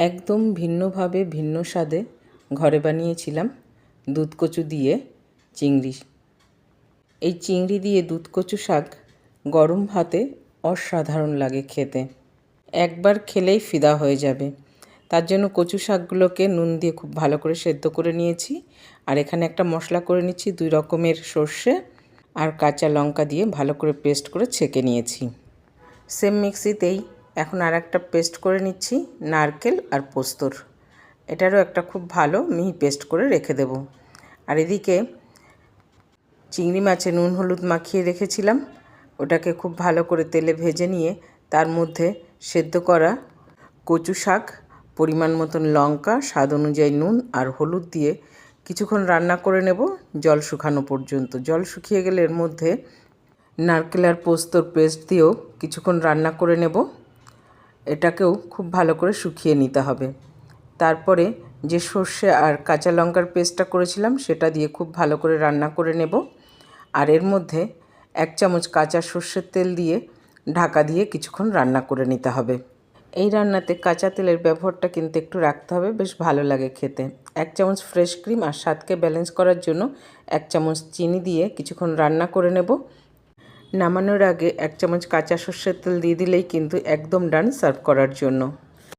একদম ভিন্নভাবে ভিন্ন স্বাদে ঘরে বানিয়েছিলাম দুধ কচু দিয়ে চিংড়ি। এই চিংড়ি দিয়ে দুধ কচু শাক গরম ভাতে অসাধারণ লাগে খেতে, একবার খেলেই ফিদা হয়ে যাবে। তার জন্য কচু শাকগুলোকে নুন দিয়ে খুব ভালো করে সেদ্ধ করে নিয়েছি। আর এখানে একটা মশলা করে নিচ্ছি, 2 রকমের সর্ষে আর কাঁচা লঙ্কা দিয়ে ভালো করে পেস্ট করে ছেঁকে নিয়েছি। সেম মিক্সিতেই এখন আর একটা পেস্ট করে নিচ্ছি নারকেল আর পোস্তর। এটারও একটা খুব ভালো মিহি পেস্ট করে রেখে দেব। আর এদিকে চিংড়ি মাছে নুন হলুদ মাখিয়ে রেখেছিলাম, ওটাকে খুব ভালো করে তেলে ভেজে নিয়ে তার মধ্যে সেদ্ধ করা কচু শাক, পরিমাণ মতন লঙ্কা, স্বাদ অনুযায়ী নুন আর হলুদ দিয়ে কিছুক্ষণ রান্না করে নেব জল শুকানো পর্যন্ত। জল শুকিয়ে গেলে এর মধ্যে নারকেল আর পোস্তর পেস্ট দিয়েও কিছুক্ষণ রান্না করে নেব। এটাকেও খুব ভালো করে শুকিয়ে নিতে হবে। তারপরে যে সর্ষে আর কাঁচা লঙ্কার পেস্টটা করেছিলাম সেটা দিয়ে খুব ভালো করে রান্না করে নেব। আর এর মধ্যে 1 চামচ কাঁচা সর্ষের তেল দিয়ে ঢাকা দিয়ে কিছুক্ষণ রান্না করে নিতে হবে। এই রান্নাতে কাঁচা তেলের ব্যবহারটা কিন্তু একটু রাখতে হবে, বেশ ভালো লাগে খেতে। 1 চামচ ফ্রেশ ক্রিম আর স্বাদকে ব্যালেন্স করার জন্য 1 চামচ চিনি দিয়ে কিছুক্ষণ রান্না করে নেব। নামানোর আগে 1 চামচ কাঁচা সর্ষের তেল দিয়ে দিলেই কিন্তু একদম ডান সার্ভ করার জন্য।